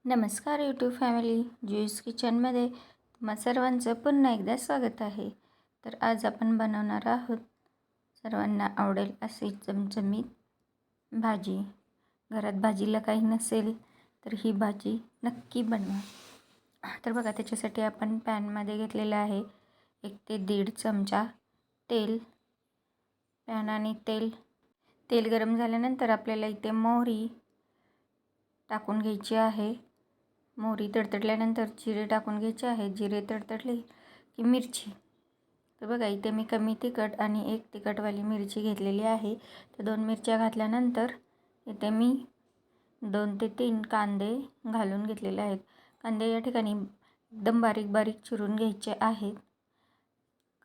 नमस्कार YouTube family, juice किचनमध्ये तुम्हा सर्वांचं पुन्हा एकदा स्वागत आहे. तर आज आपण बनवणार आहोत सर्वांना आवडेल अशी चमचमीत भाजी. घरात भाजीला काही नसेल तर ही भाजी नक्की बनवा. तर बघा, त्याच्यासाठी आपण पॅनमध्ये घेतलेलं आहे 1 ते 1.5 चमचा तेल. पॅन आणि तेल गरम झाल्यानंतर आपल्याला इथे मोहरी टाकून घ्यायची आहे. मोहरी तडतडल्यानंतर जिरे टाकून घ्यायचे आहे. जिरे तडतडले की मिरची. तर बघा, इथे मी कमी तिखट आणि 1 तिखटवाली मिरची घेतलेली आहे. तर 2 मिरच्या घातल्यानंतर इथे मी 2 ते 3 कांदे घालून घेतलेले आहेत. कांदे या ठिकाणी एकदम बारीक बारीक चिरून घ्यायचे आहेत.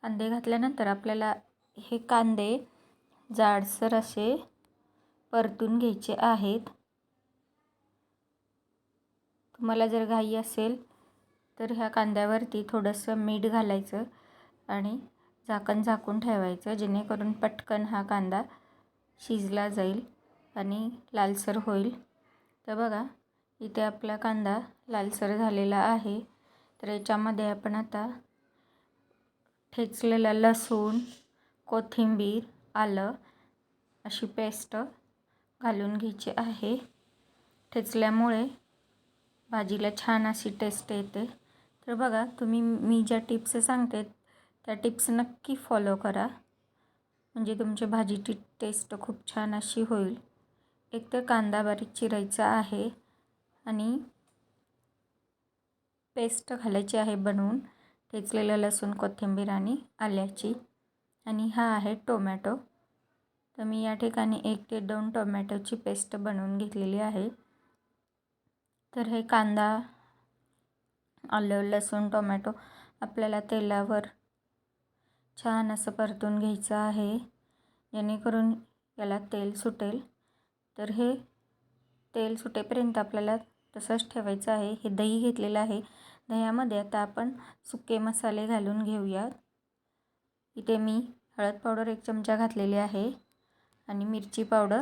कांदे घातल्यानंतर आपल्याला हे कांदे जाडसर असे परतून घ्यायचे आहेत. तुम्हाला जर घाई असेल तर ह्या कांद्यावरती थोडंसं मीठ घालायचं आणि झाकून ठेवायचं, जेणेकरून पटकन हा कांदा शिजला जाईल आणि लालसर होईल. तर बघा, इथे आपला कांदा लालसर झालेला आहे. तर याच्यामध्ये आपण आता ठेचलेला लसूण, कोथिंबीर, आलं अशी पेस्ट घालून घ्यायची आहे. ठेचल्यामुळे भाजीला छान अशी टेस्ट येते. तर बघा, तुम्ही मी ज्या टिप्स सांगते त्या टिप्स नक्की फॉलो करा, म्हणजे तुमच्या भाजीची टेस्ट खूप छान अशी होईल. एक तर कांदा बारीक चिरायचा आहे आणि पेस्ट घालायची आहे बनवून, ठेचलेलं लसूण, कोथिंबीर आणि आल्याची. आणि हा आहे टोमॅटो. तर मी या ठिकाणी 1 ते 2 टोमॅटोची पेस्ट बनवून घेतलेली आहे. तर हे कांदा, आलं, लसूण, टोमॅटो आपल्याला तेलावर छान असं परतून घ्यायचं आहे, जेणेकरून याला तेल सुटेल. तर हे तेल सुटेपर्यंत आपल्याला तसंच ठेवायचं आहे. हे दही घेतलेलं आहे. दह्यामध्ये आता आपण सुके मसाले घालून घेऊयात. इथे मी हळद पावडर 1 चमचा घातलेली आहे आणि मिरची पावडर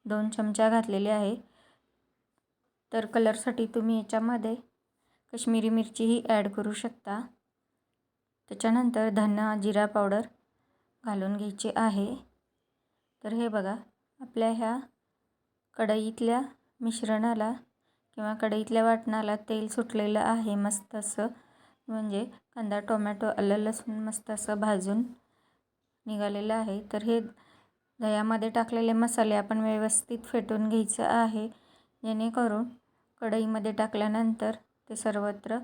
2 चमचा घातलेली आहे. तर कलरसाठी तुम्ही याच्यामध्ये काश्मीरी मिरचीही ॲड करू शकता. त्याच्यानंतर धना जिरा पावडर घालून घ्यायची आहे. तर हे बघा, आपल्या ह्या कढईतल्या मिश्रणाला किंवा कढईतल्या वाटणाला तेल सुटलेलं आहे मस्त असं, म्हणजे कांदा, टोमॅटो, आलं, लसूण मस्त असं भाजून निघालेलं आहे. तर हे दह्यामध्ये टाकलेले मसाले आपण व्यवस्थित फेटून घ्यायचं आहे, जेणेकरून कढईमध्ये टाकल्यानंतर ते सर्वत्र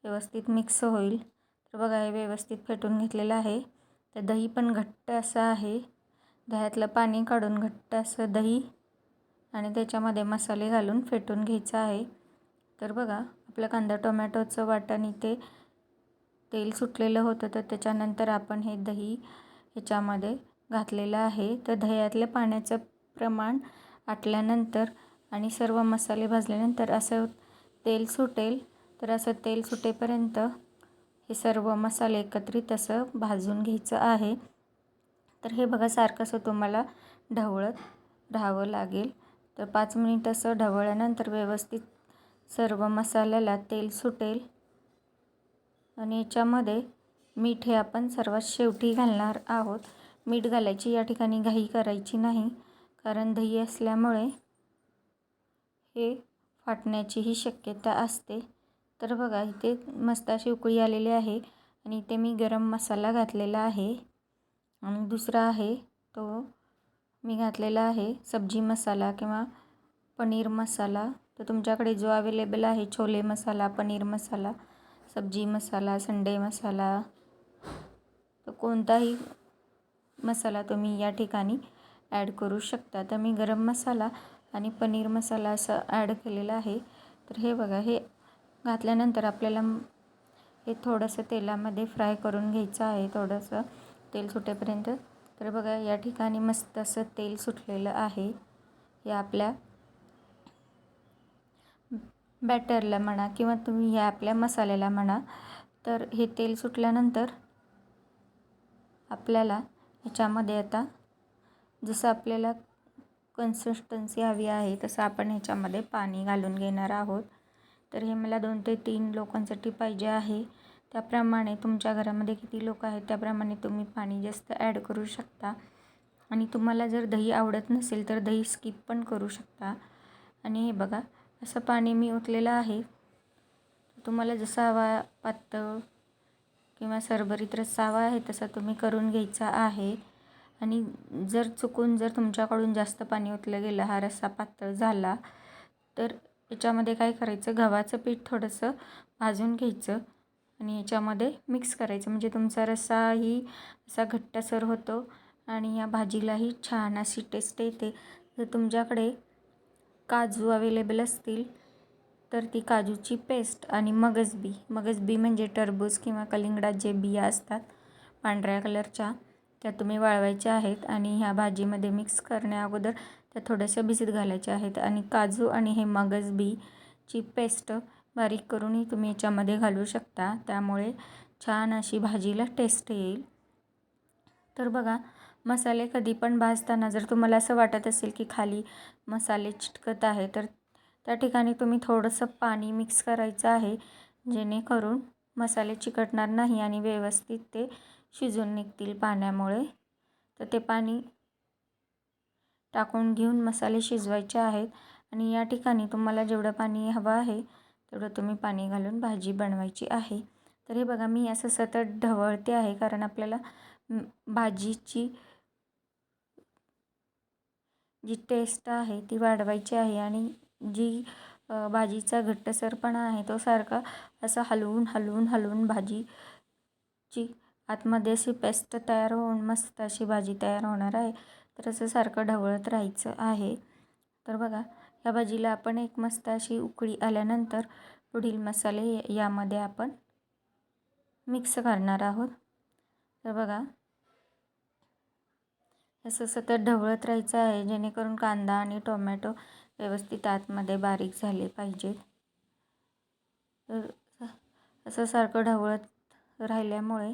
व्यवस्थित मिक्स होईल. तर बघा, हे व्यवस्थित फेटून घेतलेलं आहे. तर दही पण घट्ट असं आहे. दह्यातलं पाणी काढून घट्ट असं दही आणि त्याच्यामध्ये मसाले घालून फेटून घ्यायचं आहे. तर बघा, आपलं कांदा टोमॅटोचं वाटण इथे तेल सुटलेलं होतं. तर त्याच्यानंतर आपण हे दही ह्याच्यामध्ये घातलेलं आहे. तर दह्यातल्या पाण्याचं प्रमाण आटल्यानंतर आणि सर्व मसाले भाजल्यानंतर असं तेल सुटेल. तर असं तेल सुटेपर्यंत हे सर्व मसाले एकत्रित असं भाजून घ्यायचं आहे. तर हे बघा, सारखं असं तुम्हाला ढवळत राहावं लागेल. तर 5 मिनिट असं ढवळल्यानंतर व्यवस्थित सर्व मसाल्याला तेल सुटेल. आणि याच्यामध्ये मीठ हे आपण सर्वात शेवटी घालणार आहोत. मीठ घालायची या ठिकाणी घाई करायची नाही, कारण दही असल्यामुळे हे फाटण्याचीही शक्यता असते. तर बघा, इथे मस्त अशी उकळी आलेली आहे आणि इथे मी गरम मसाला घातलेला आहे आणि दुसरा आहे तो मी घातलेला आहे सब्जी मसाला किंवा पनीर मसाला. तर तुमच्याकडे जो अवेलेबल आहे, छोले मसाला, पनीर मसाला, सब्जी मसाला, संडे मसाला, तर कोणताही मसाला तुम्ही या ठिकाणी ॲड करू शकता. तर मी गरम मसाला आणि पनीर मसाला असं ॲड केलेलं आहे. तर हे बघा, हे घातल्यानंतर आपल्याला हे थोडंसं तेलामध्ये फ्राय करून घ्यायचं आहे, थोडंसं तेल सुटेपर्यंत. तर बघा, या ठिकाणी मस्त असं तेल सुटलेलं आहे. हे आपल्या बॅटरला म्हणा किंवा तुम्ही ह्या आपल्या मसाल्याला म्हणा. तर हे तेल सुटल्यानंतर आपल्याला ह्याच्यामध्ये आता जसं आपल्याला कन्सिस्टन्सी हवी आहे तसं आपण ह्याच्यामध्ये पाणी घालून घेणार आहोत. तर हे मला 2 ते 3 लोकांसाठी पाहिजे आहे. त्याप्रमाणे तुमच्या घरामध्ये किती लोक आहेत त्याप्रमाणे तुम्ही पाणी जास्त ॲड करू शकता. आणि तुम्हाला जर दही आवडत नसेल तर दही स्किप पण करू शकता. आणि हे बघा असं पाणी मी ओतलेलं आहे. तुम्हाला जसा हवा पातळ किंवा सरबरीत रस्सा हवा आहे तसा तुम्ही करून घ्यायचा आहे. आणि जर चुकून जर तुमच्याकडून जास्त पाणी ओतलं गेलं, हा रस्सा पातळ झाला, तर याच्यामध्ये काय करायचं, गव्हाचं पीठ थोडंसं भाजून घ्यायचं आणि याच्यामध्ये मिक्स करायचं. म्हणजे तुमचा रस्साही असा घट्टसर होतो आणि या भाजीलाही छान अशी टेस्ट येते. जर तुमच्याकडे काजू अवेलेबल असतील तर ती काजूची पेस्ट आणि मगजबी म्हणजे टरबूज किंवा कलिंगडात जे बिया असतात पांढऱ्या कलरच्या, त्या तुम्ही वाळवायच्या आहेत आणि ह्या भाजीमध्ये मिक्स करण्या अगोदर त्या थोड्याशा भिजत घालायच्या आहेत. आणि काजू आणि हे मगजबीची पेस्ट बारीक करूनही तुम्ही याच्यामध्ये घालू शकता. त्यामुळे छान अशी भाजीला टेस्ट येईल. तर बघा, मसाले कधी पण भाजताना जर तुम्हाला असं वाटत असेल की खाली मसाले चिटकत आहे तर त्या ठिकाणी तुम्ही थोडंसं पाणी मिक्स करायचं आहे, जेणेकरून मसाले चिकटणार नाही आणि व्यवस्थित ते शिजून निघतील पाण्यामुळे. तर ते पाणी टाकून घेऊन मसाले शिजवायचे आहेत. आणि या ठिकाणी तुम्हाला जेवढं पाणी हवं आहे तेवढं तुम्ही पाणी घालून भाजी बनवायची आहे. तर हे बघा, मी असं सतत ढवळते आहे कारण आपल्याला भाजीची जी टेस्ट आहे ती वाढवायची आहे. आणि जी भाजीचा घट्टसरपणा आहे तो सारखा असा हलवून भाजीची आतमध्ये अशी पेस्ट तयार होऊन मस्त अशी भाजी तयार होणार आहे. तर असं सारखं ढवळत राहायचं आहे. तर बघा, या भाजीला आपण एक मस्त अशी उकळी आल्यानंतर पुढील मसाले यामध्ये आपण मिक्स करणार आहोत. तर बघा, असं सतत ढवळत राहायचं आहे जेणेकरून कांदा आणि टोमॅटो व्यवस्थित आतमध्ये बारीक झाले पाहिजेत. तर असं सारखं ढवळत राहिल्यामुळे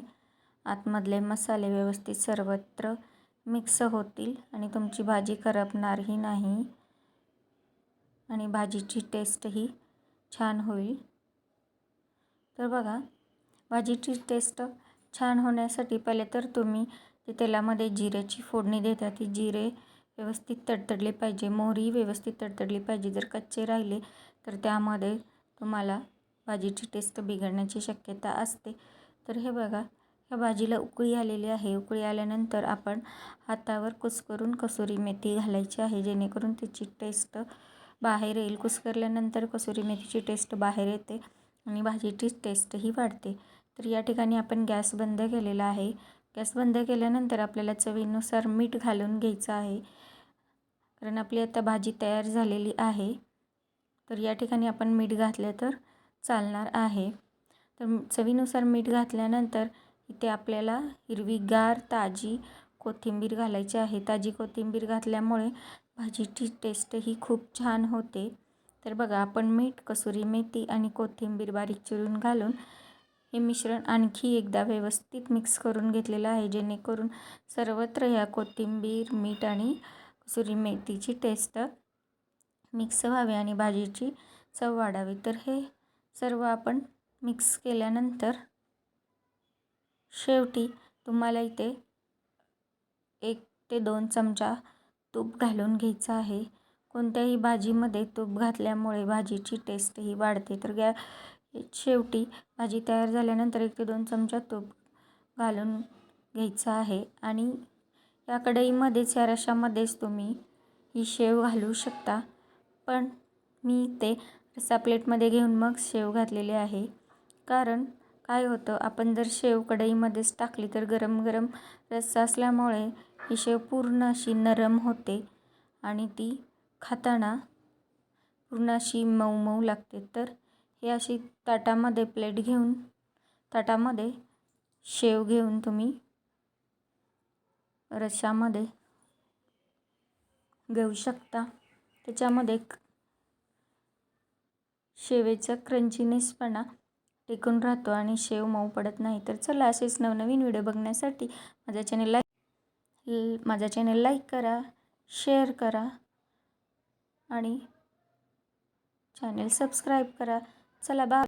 आतमधले मसाले व्यवस्थित सर्वत्र मिक्स होतील आणि तुमची भाजी करपणारही नाही आणि भाजीची टेस्टही छान होईल. तर बघा, भाजीची टेस्ट छान होण्यासाठी पहिले तर तुम्ही ते तेलामध्ये जिऱ्याची फोडणी देता, ती जिरे व्यवस्थित तडतडले पाहिजे, मोहरी व्यवस्थित तडतडली पाहिजे. जर कच्चे राहिले तर त्यामध्ये तुम्हाला भाजीची टेस्ट बिघडण्याची शक्यता असते. तर हे बघा, ह्या भाजीला उकळी आलेली आहे. उकळी आल्यानंतर आपण हातावर कुस्करून कसुरी मेथी घालायची आहे, जेणेकरून त्याची टेस्ट बाहेर येईल. कुस्करल्यानंतर कसुरी मेथीची टेस्ट बाहेर येते आणि भाजीची टेस्टही वाढते. तर या ठिकाणी आपण गॅस बंद केलेला आहे. गॅस बंद केल्यानंतर आपल्याला चवीनुसार मीठ घालून घ्यायचं आहे, कारण आपली आता भाजी तयार झालेली आहे. तर या ठिकाणी आपण मीठ घातले तर चालणार आहे. तर चवीनुसार मीठ घातल्यानंतर इथे आपल्याला हिरवीगार ताजी कोथिंबीर घालायची आहे. ताजी कोथिंबीर घातल्यामुळे भाजीची टेस्टही खूप छान होते. तर बघा, आपण मीठ, कसुरी मेथी आणि कोथिंबीर बारीक चिरून घालून हे मिश्रण आणखी एकदा व्यवस्थित मिक्स करून घेतलेलं आहे, जेणेकरून सर्वत्र ह्या कोथिंबीर, मीठ आणि कसुरी मेथीची टेस्ट मिक्स व्हावी आणि भाजीची चव वाढावी. तर हे सर्व आपण मिक्स केल्यानंतर शेवटी तुम्हाला इथे 1 ते 2 चमचा तूप घालून घ्यायचं आहे. कोणत्याही भाजीमध्ये तूप घातल्यामुळे भाजीची टेस्टही वाढते. तर शेवटी भाजी तयार झाल्यानंतर 1 ते 2 चमचा तूप घालून घ्यायचं आहे. आणि या कढईमध्येच, या रश्श्यामध्येच तुम्ही ही शेव घालू शकता, पण मी ते रस्सा प्लेटमध्ये घेऊन मग शेव घातलेली आहे. कारण काय होतं, आपण जर शेव कढईमध्येच टाकली तर गरम गरम रस्सा असल्यामुळे ही शेव पूर्ण अशी नरम होते आणि ती खाताना पूर्ण अशी मऊ मऊ लागते. तर हे अशी ताटामध्ये प्लेट घेऊन ताटामध्ये शेव घेऊन तुम्ही रश्श्यामध्ये घेऊ शकता. त्याच्यामध्ये शेवेचा क्रंचीनेसपणा टिकून राहतो आणि शेव मऊ पडत नाही. तर चला, असेच नवनवीन व्हिडिओ बघण्यासाठी माझ्या चॅनेलला लाईक करा, शेअर करा आणि चॅनल सबस्क्राईब करा. चला बा